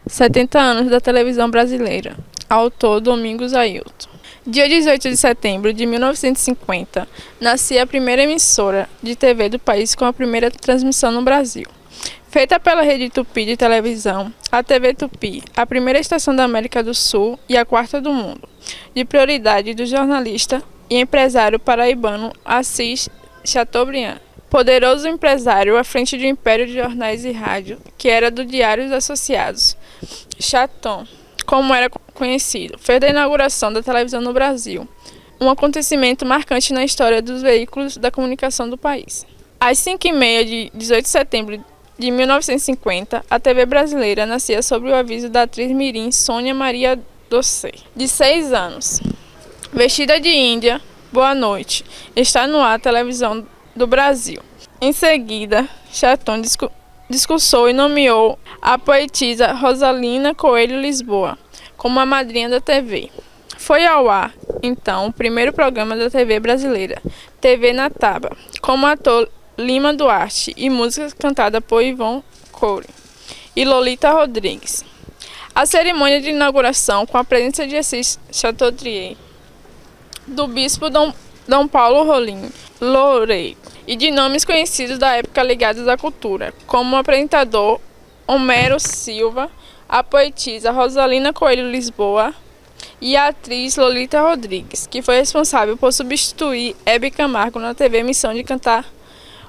70 anos da televisão brasileira. Autor Domingos Ailton. Dia 18 de setembro de 1950, nascia a primeira emissora de TV do país com a primeira transmissão no Brasil. Feita pela Rede Tupi de televisão, a TV Tupi, a primeira estação da América do Sul e a quarta do mundo, de prioridade do jornalista e empresário paraibano Assis Chateaubriand. Poderoso empresário à frente de um império de jornais e rádio, que era do Diários Associados. Chaton, como era conhecido, fez da inauguração da televisão no Brasil um acontecimento marcante na história dos veículos da comunicação do país. Às 5h30 de 18 de setembro de 1950, a TV brasileira nascia sob o aviso da atriz mirim Sônia Maria Doce, de 6 anos. Vestida de índia, boa noite, está no ar a televisão do Brasil. Em seguida, Chaton discursou e nomeou a poetisa Rosalina Coelho Lisboa como a madrinha da TV. Foi ao ar, então, o primeiro programa da TV brasileira, TV na Taba, como ator Lima Duarte e música cantada por Ivon Coure e Lolita Rodrigues. A cerimônia de inauguração, com a presença de Assis Chateaubriand, do bispo Dom Paulo Rolim Loureiro e de nomes conhecidos da época ligados à cultura, como o apresentador Homero Silva, a poetisa Rosalina Coelho Lisboa e a atriz Lolita Rodrigues, que foi responsável por substituir Hebe Camargo na TV Missão de cantar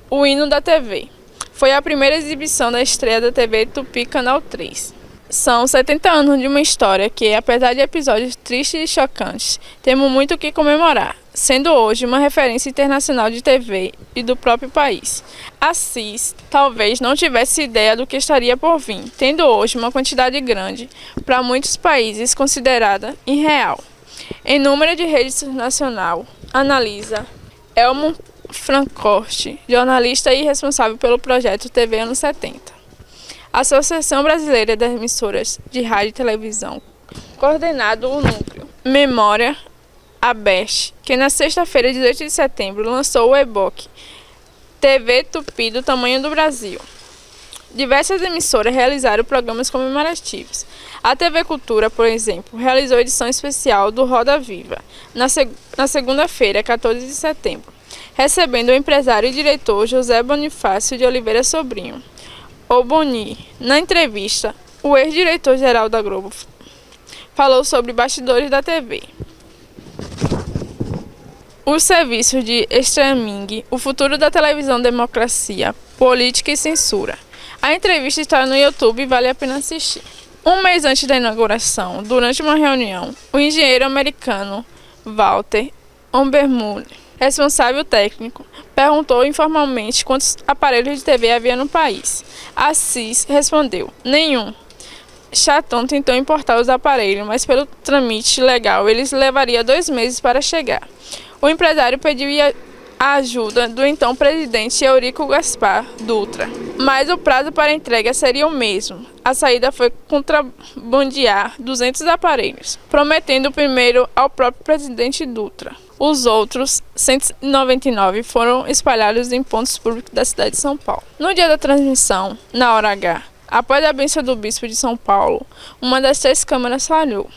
o hino da TV. Foi a primeira exibição da estreia da TV Tupi Canal 3. São 70 anos de uma história que, apesar de episódios tristes e chocantes, temos muito o que comemorar, sendo hoje uma referência internacional de TV e do próprio país. Assis talvez não tivesse ideia do que estaria por vir, tendo hoje uma quantidade grande, para muitos países considerada irreal. Em número de redes nacional, analisa Elmo Francorte, jornalista e responsável pelo projeto TV Anos 70. Associação Brasileira das Emissoras de Rádio e Televisão, coordenado o núcleo Memória ABEST, que na sexta-feira, 18 de setembro, lançou o e-book TV Tupi do Tamanho do Brasil. Diversas emissoras realizaram programas comemorativos. A TV Cultura, por exemplo, realizou edição especial do Roda Viva, na segunda-feira, 14 de setembro, recebendo o empresário e diretor José Bonifácio de Oliveira Sobrinho, o Boni. Na entrevista, o ex-diretor-geral da Globo falou sobre bastidores da TV, os serviços de streaming, o futuro da televisão, democracia, política e censura. A entrevista está no YouTube e vale a pena assistir. Um mês antes da inauguração, durante uma reunião, o engenheiro americano Walter Obermuller, responsável técnico, perguntou informalmente quantos aparelhos de TV havia no país. Assis respondeu: nenhum. Chaton tentou importar os aparelhos, mas pelo trâmite legal eles levaria 2 meses para chegar. O empresário pediu a ajuda do então presidente Eurico Gaspar Dutra, mas o prazo para entrega seria o mesmo. A saída foi contrabandear 200 aparelhos, prometendo o primeiro ao próprio presidente Dutra. Os outros 199 foram espalhados em pontos públicos da cidade de São Paulo. No dia da transmissão, na hora H, após a bênção do bispo de São Paulo, uma das 3 câmeras falhou.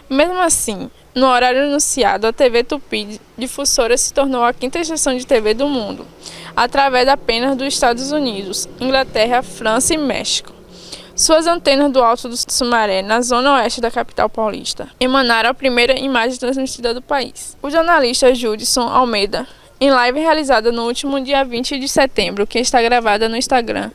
Mesmo assim, no horário anunciado, a TV Tupi Difusora se tornou a 5ª estação de TV do mundo, através apenas dos Estados Unidos, Inglaterra, França e México. Suas antenas do Alto do Sumaré, na zona oeste da capital paulista, emanaram a primeira imagem transmitida do país. O jornalista Judson Almeida, em live realizada no último dia 20 de setembro, que está gravada no Instagram,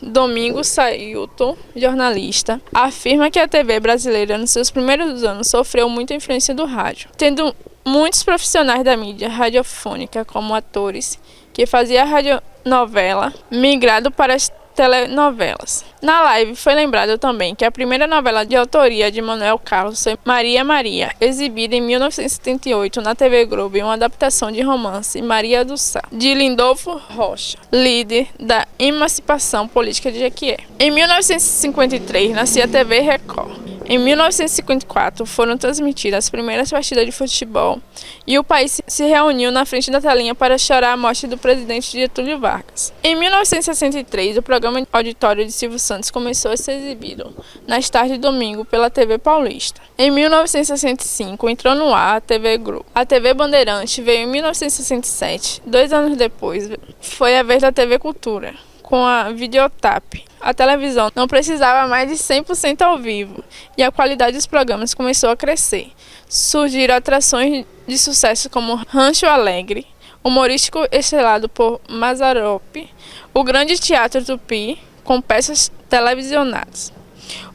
@DomingosAilton, jornalista, afirma que a TV brasileira, nos seus primeiros anos, sofreu muita influência do rádio, tendo muitos profissionais da mídia radiofônica, como atores, que faziam radionovela, migrado para as telenovelas. Na live foi lembrado também que a primeira novela de autoria de Manuel Carlos foi Maria Maria, exibida em 1978 na TV Globo, em uma adaptação de romance Maria do Sá, de Lindolfo Rocha, líder da emancipação política de Jequié. Em 1953 nascia a TV Record. Em 1954, foram transmitidas as primeiras partidas de futebol e o país se reuniu na frente da telinha para chorar a morte do presidente Getúlio Vargas. Em 1963, o programa Auditório de Silvio Santos começou a ser exibido nas tardes de domingo pela TV Paulista. Em 1965, entrou no ar a TV Globo. A TV Bandeirante veio em 1967. 2 anos depois, foi a vez da TV Cultura, com a Videotape. A televisão não precisava mais de 100% ao vivo e a qualidade dos programas começou a crescer. Surgiram atrações de sucesso como Rancho Alegre, humorístico estrelado por Mazzaropi, o Grande Teatro Tupi, com peças televisionadas.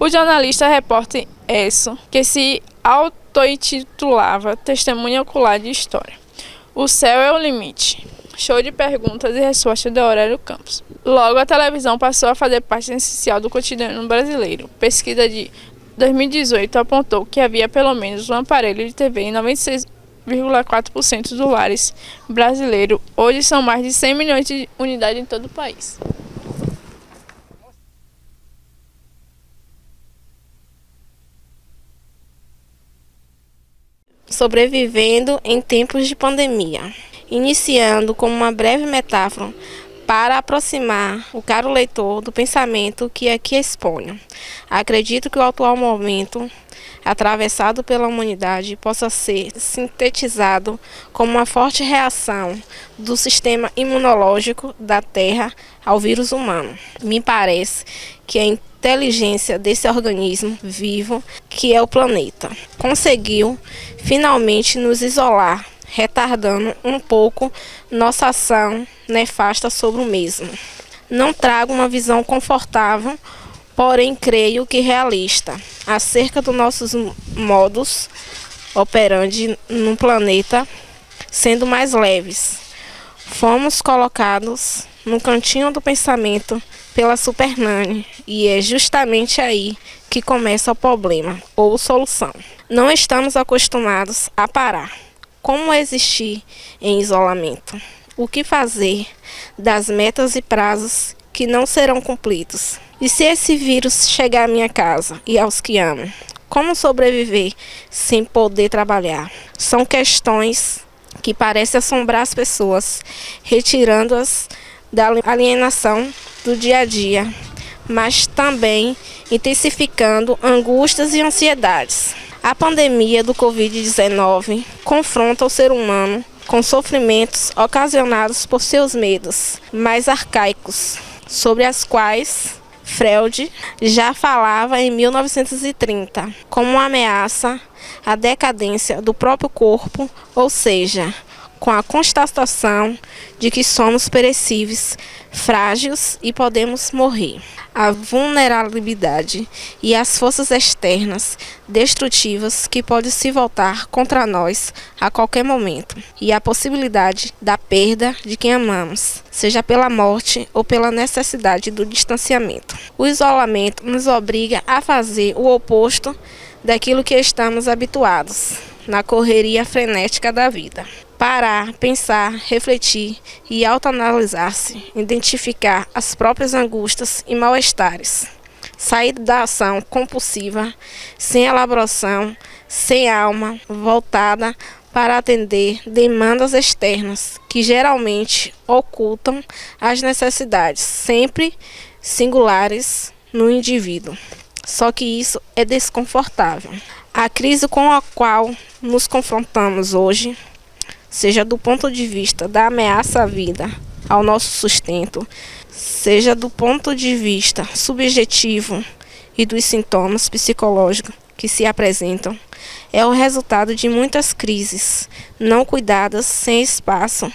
O jornalista repórter Esso, que se auto-intitulava Testemunha Ocular de História. O Céu é o Limite. Show de perguntas e respostas de Aurélio Campos. Logo, a televisão passou a fazer parte essencial do cotidiano brasileiro. Pesquisa de 2018 apontou que havia pelo menos um aparelho de TV em 96,4% dos lares brasileiros. Hoje são mais de 100 milhões de unidades em todo o país. Sobrevivendo em tempos de pandemia. Iniciando como uma breve metáfora para aproximar o caro leitor do pensamento que aqui exponho. Acredito que o atual momento, atravessado pela humanidade, possa ser sintetizado como uma forte reação do sistema imunológico da Terra ao vírus humano. Me parece que a inteligência desse organismo vivo, que é o planeta, conseguiu finalmente nos isolar, retardando um pouco nossa ação nefasta sobre o mesmo. Não trago uma visão confortável, porém creio que realista, acerca dos nossos modos operandi no planeta sendo mais leves. Fomos colocados no cantinho do pensamento pela Supernani e é justamente aí que começa o problema ou solução. Não estamos acostumados a parar. Como existir em isolamento? O que fazer das metas e prazos que não serão cumpridos? E se esse vírus chegar à minha casa e aos que amo? Como sobreviver sem poder trabalhar? São questões que parecem assombrar as pessoas, retirando-as da alienação do dia a dia, mas também intensificando angústias e ansiedades. A pandemia do Covid-19 confronta o ser humano com sofrimentos ocasionados por seus medos mais arcaicos, sobre as quais Freud já falava em 1930, como uma ameaça à decadência do próprio corpo, ou seja, com a constatação de que somos perecíveis, frágeis e podemos morrer. A vulnerabilidade e as forças externas destrutivas que podem se voltar contra nós a qualquer momento, e a possibilidade da perda de quem amamos, seja pela morte ou pela necessidade do distanciamento. O isolamento nos obriga a fazer o oposto daquilo que estamos habituados na correria frenética da vida. Parar, pensar, refletir e autoanalisar-se, identificar as próprias angústias e mal-estares. Sair da ação compulsiva, sem elaboração, sem alma, voltada para atender demandas externas que geralmente ocultam as necessidades, sempre singulares no indivíduo. Só que isso é desconfortável. A crise com a qual nos confrontamos hoje, seja do ponto de vista da ameaça à vida, ao nosso sustento, seja do ponto de vista subjetivo e dos sintomas psicológicos que se apresentam, é o resultado de muitas crises não cuidadas sem espaço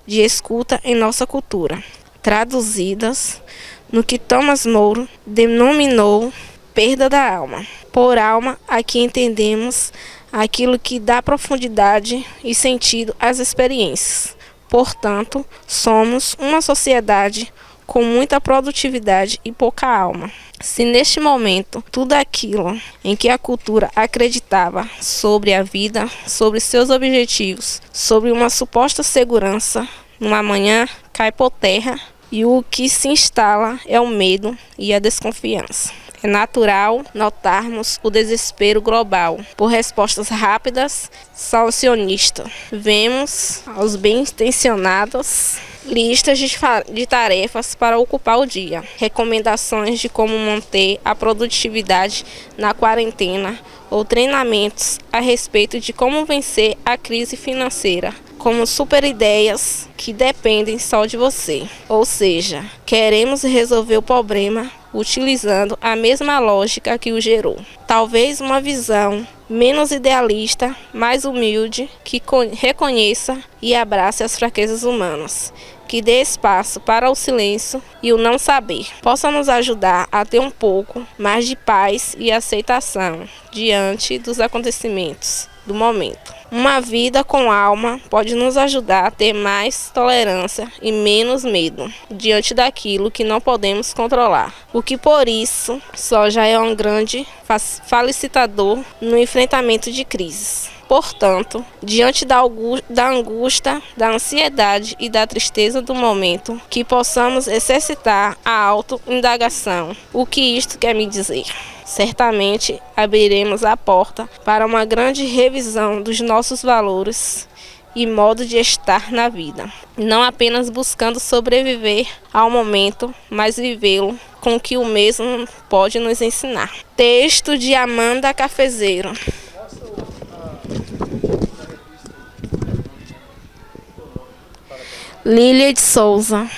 de escuta em nossa cultura, traduzidas no que Thomas More denominou perda da alma. Por alma, aqui entendemos aquilo que dá profundidade e sentido às experiências. Portanto, somos uma sociedade com muita produtividade e pouca alma. Se neste momento tudo aquilo em que a cultura acreditava sobre a vida, sobre seus objetivos, sobre uma suposta segurança, no amanhã cai por terra, e o que se instala é o medo e a desconfiança. É natural notarmos o desespero global por respostas rápidas, solucionistas. Vemos os bem-intencionados listas de tarefas para ocupar o dia, recomendações de como manter a produtividade na quarentena ou treinamentos a respeito de como vencer a crise financeira, como super ideias que dependem só de você. Ou seja, queremos resolver o problema utilizando a mesma lógica que o gerou. Talvez uma visão menos idealista, mais humilde, que reconheça e abrace as fraquezas humanas, que dê espaço para o silêncio e o não saber, possa nos ajudar a ter um pouco mais de paz e aceitação diante dos acontecimentos do momento. Uma vida com alma pode nos ajudar a ter mais tolerância e menos medo diante daquilo que não podemos controlar, o que por isso só já é um grande facilitador no enfrentamento de crises. Portanto, diante da angústia, da ansiedade e da tristeza do momento, que possamos exercitar a autoindagação. O que isto quer me dizer? Certamente abriremos a porta para uma grande revisão dos nossos valores e modo de estar na vida, não apenas buscando sobreviver ao momento, mas vivê-lo com o que o mesmo pode nos ensinar. Texto de Amanda Cafezeiro. Lília de Souza.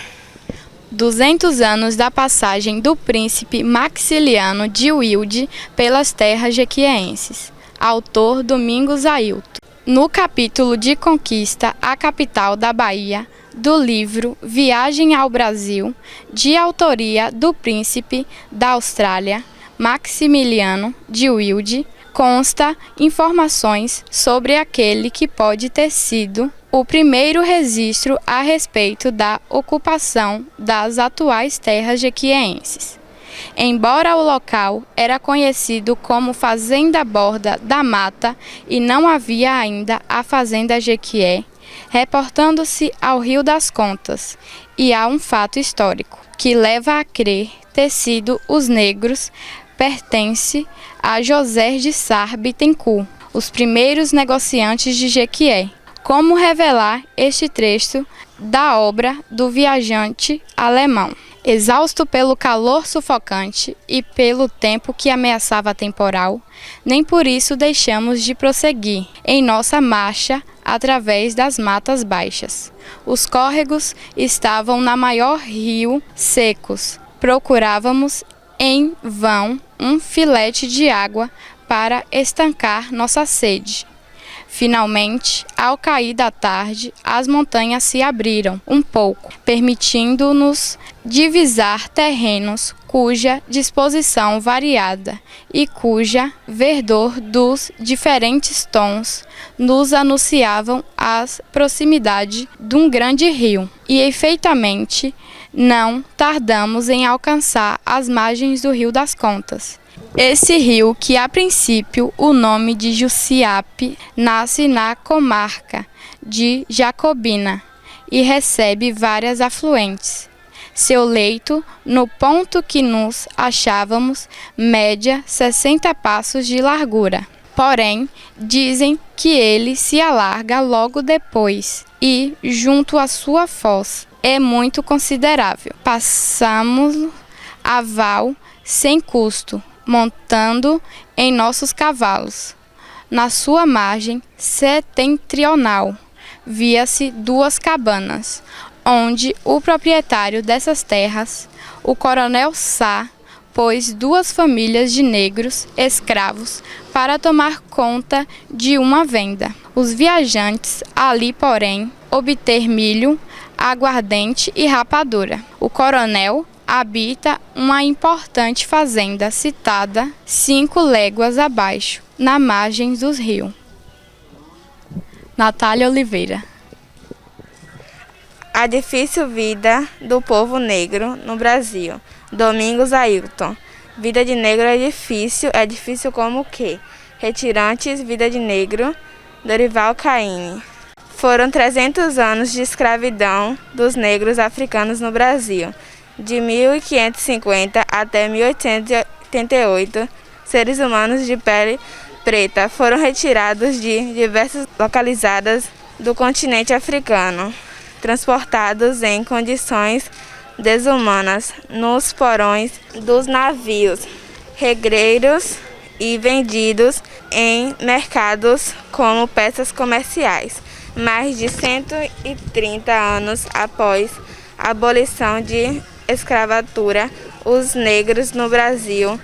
200 anos da passagem do príncipe Maxiliano de Wilde pelas terras jequienses. Autor Domingos Ailton. No capítulo de Conquista à capital da Bahia, do livro Viagem ao Brasil, de autoria do príncipe da Austrália, Maximiliano de Wilde, consta informações sobre aquele que pode ter sido o primeiro registro a respeito da ocupação das atuais terras jequienses. Embora o local era conhecido como Fazenda Borda da Mata e não havia ainda a Fazenda Jequié, reportando-se ao Rio das Contas, e há um fato histórico que leva a crer ter sido os negros, pertence a José de Sá Bittencourt, os primeiros negociantes de Jequié. Como revelar este trecho da obra do viajante alemão? Exausto pelo calor sufocante e pelo tempo que ameaçava temporal, nem por isso deixamos de prosseguir em nossa marcha através das matas baixas. Os córregos estavam na maior rio secos. Procurávamos em vão um filete de água para estancar nossa sede. Finalmente, ao cair da tarde, as montanhas se abriram um pouco, permitindo-nos divisar terrenos cuja disposição variada e cuja verdor dos diferentes tons nos anunciavam a proximidade de um grande rio. E, efetivamente, não tardamos em alcançar as margens do Rio das Contas. Esse rio, que a princípio o nome de Jussiape, nasce na comarca de Jacobina e recebe várias afluentes. Seu leito, no ponto que nos achávamos, média 60 passos de largura. Porém, dizem que ele se alarga logo depois e, junto à sua foz, é muito considerável. Passamos a val sem custo, montando em nossos cavalos. Na sua margem setentrional, via-se duas cabanas, onde o proprietário dessas terras, o coronel Sá, pôs duas famílias de negros escravos para tomar conta de uma venda. Os viajantes ali, porém, obter milho, aguardente e rapadura. O coronel habita uma importante fazenda citada 5 léguas abaixo, na margem dos rios. Natália Oliveira. A difícil vida do povo negro no Brasil. Domingos Ailton. Vida de negro é difícil como o quê? Retirantes, Vida de Negro, Dorival Caymmi. Foram 300 anos de escravidão dos negros africanos no Brasil. De 1550 até 1888, seres humanos de pele preta foram retirados de diversas localizadas do continente africano, transportados em condições desumanas nos porões dos navios regreiros e vendidos em mercados como peças comerciais. Mais de 130 anos após a abolição de escravatura, os negros no Brasil,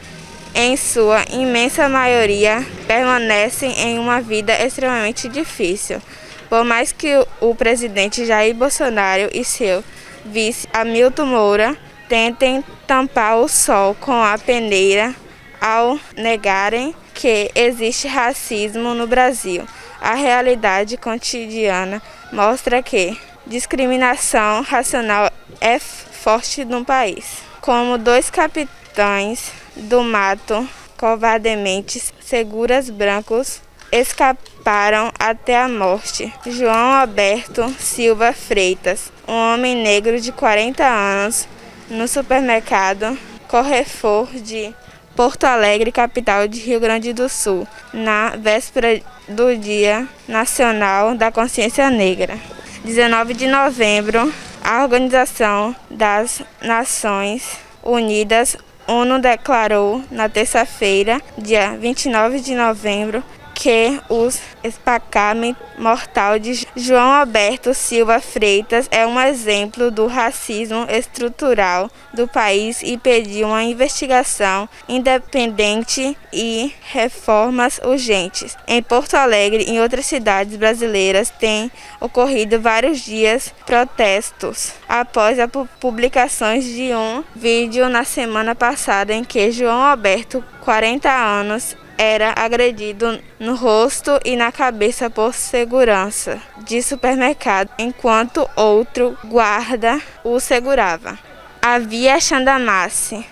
em sua imensa maioria, permanecem em uma vida extremamente difícil. Por mais que o presidente Jair Bolsonaro e seu vice Hamilton Moura tentem tampar o sol com a peneira ao negarem que existe racismo no Brasil, a realidade cotidiana mostra que discriminação racial é forte no país. Como dois capitães do mato covardemente seguras brancos escaparam até a morte. João Alberto Silva Freitas, um homem negro de 40 anos, no supermercado Carrefour de Porto Alegre, capital de Rio Grande do Sul, na véspera do Dia Nacional da Consciência Negra. 19 de novembro, a Organização das Nações Unidas, ONU, declarou na terça-feira, dia 29 de novembro, que o espancamento mortal de João Alberto Silva Freitas é um exemplo do racismo estrutural do país e pediu uma investigação independente e reformas urgentes. Em Porto Alegre e em outras cidades brasileiras têm ocorrido vários dias protestos após a publicação de um vídeo na semana passada em que João Alberto, 40 anos, era agredido no rosto e na cabeça por segurança de supermercado, enquanto outro guarda o segurava. Havia Chandamassi,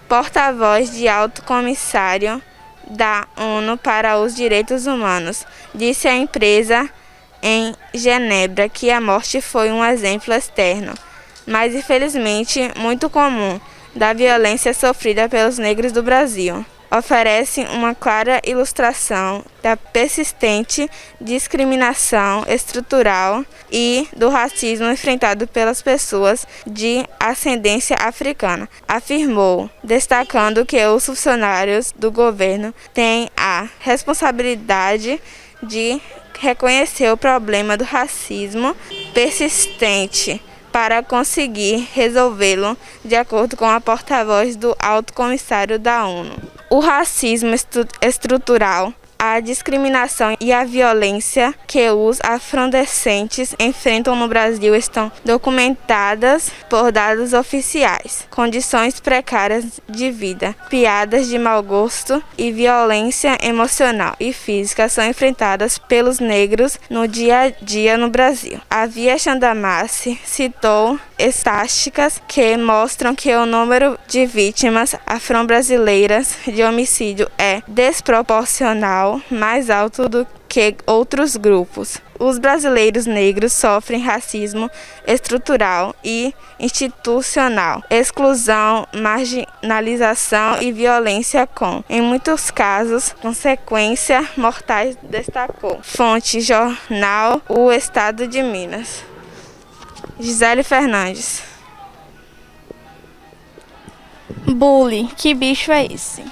porta-voz de alto comissário da ONU para os Direitos Humanos, disse à empresa em Genebra que a morte foi um exemplo externo, mas infelizmente muito comum, da violência sofrida pelos negros do Brasil. Oferece uma clara ilustração da persistente discriminação estrutural e do racismo enfrentado pelas pessoas de ascendência africana, afirmou, destacando que os funcionários do governo têm a responsabilidade de reconhecer o problema do racismo persistente para conseguir resolvê-lo, de acordo com a porta-voz do Alto Comissário da ONU. O racismo estrutural, a discriminação e a violência que os afrodescendentes enfrentam no Brasil estão documentadas por dados oficiais. Condições precárias de vida, piadas de mau gosto e violência emocional e física são enfrentadas pelos negros no dia a dia no Brasil. A Via Chandamassi citou estatísticas que mostram que o número de vítimas afro-brasileiras de homicídio é desproporcional, mais alto do que outros grupos. Os brasileiros negros sofrem racismo estrutural e institucional, exclusão, marginalização e violência com, em muitos casos, consequências mortais, destacou. Fonte: Jornal O Estado de Minas. Gisele Fernandes. Bully, que bicho é esse?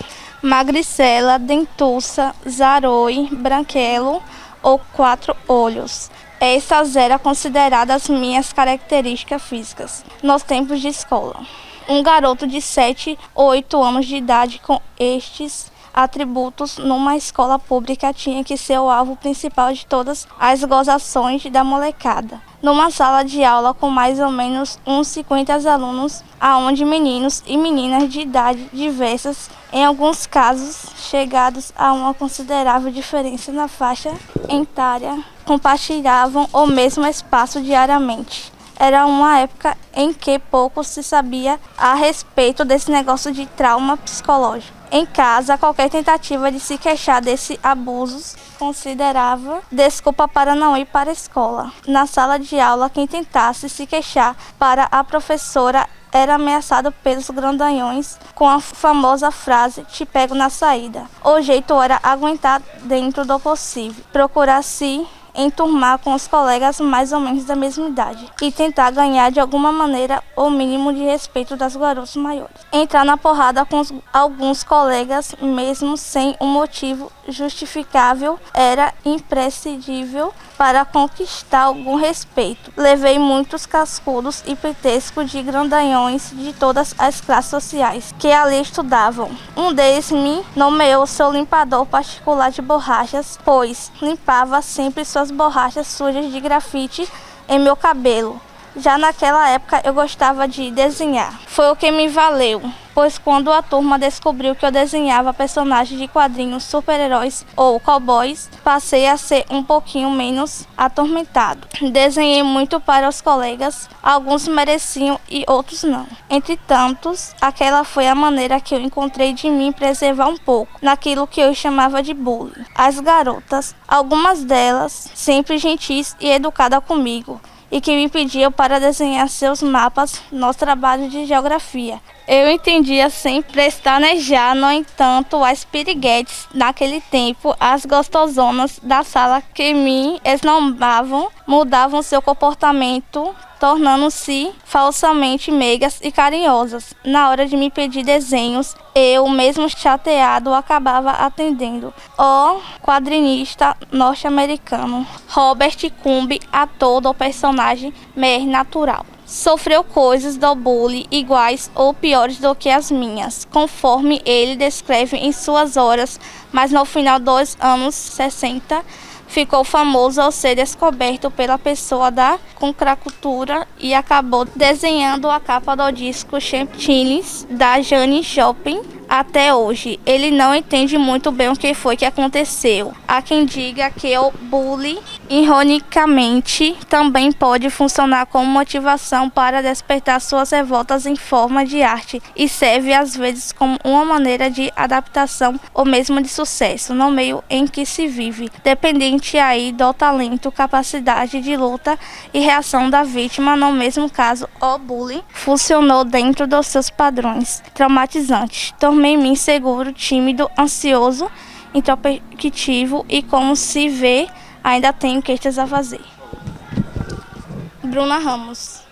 Magricela, dentuça, zaroi, branquelo ou quatro olhos. Essas eram consideradas minhas características físicas nos tempos de escola. Um garoto de 7 ou 8 anos de idade com estes atributos numa escola pública tinha que ser o alvo principal de todas as gozações da molecada. Numa sala de aula com mais ou menos uns 50 alunos, aonde meninos e meninas de idade diversas, em alguns casos chegados a uma considerável diferença na faixa etária, compartilhavam o mesmo espaço diariamente. Era uma época em que pouco se sabia a respeito desse negócio de trauma psicológico. Em casa, qualquer tentativa de se queixar desses abusos considerava desculpa para não ir para a escola. Na sala de aula, quem tentasse se queixar para a professora era ameaçado pelos grandalhões com a famosa frase "te pego na saída". O jeito era aguentar dentro do possível, procurar se enturmar com os colegas mais ou menos da mesma idade e tentar ganhar de alguma maneira o mínimo de respeito das garotas maiores. Entrar na porrada com alguns colegas, mesmo sem um motivo justificável, era imprescindível para conquistar algum respeito. Levei muitos cascudos e petescos de grandalhões de todas as classes sociais que ali estudavam. Um deles me nomeou seu limpador particular de borrachas, pois limpava sempre suas borrachas sujas de grafite em meu cabelo. Já naquela época eu gostava de desenhar. Foi o que me valeu, pois quando a turma descobriu que eu desenhava personagens de quadrinhos, super-heróis ou cowboys, passei a ser um pouquinho menos atormentado. Desenhei muito para os colegas, alguns mereciam e outros não. Entre tantos, aquela foi a maneira que eu encontrei de me preservar um pouco naquilo que eu chamava de bullying. As garotas, algumas delas sempre gentis e educadas comigo, e que me pediam para desenhar seus mapas no trabalho de geografia. Eu entendia sem pestanejar, no entanto, as piriguetes, naquele tempo, as gostosonas da sala que me esnobavam, mudavam seu comportamento, tornando-se falsamente meigas e carinhosas. Na hora de me pedir desenhos, eu, mesmo chateado, acabava atendendo. O quadrinista norte-americano Robert Crumb, ator do personagem Mer Natural, sofreu coisas do bullying iguais ou piores do que as minhas, conforme ele descreve em suas horas, mas no final dos anos 60 ficou famoso ao ser descoberto pela pessoa da contracultura e acabou desenhando a capa do disco Chantilly da Janis Joplin. Até hoje, ele não entende muito bem o que foi que aconteceu. Há quem diga que o bullying, ironicamente, também pode funcionar como motivação para despertar suas revoltas em forma de arte e serve às vezes como uma maneira de adaptação ou mesmo de sucesso no meio em que se vive, dependente aí do talento, capacidade de luta e reação da vítima. No mesmo caso, o bullying funcionou dentro dos seus padrões traumatizantes. Tornei-me inseguro, tímido, ansioso, introspectivo e, como se vê, ainda tenho queixas a fazer. Bruna Ramos.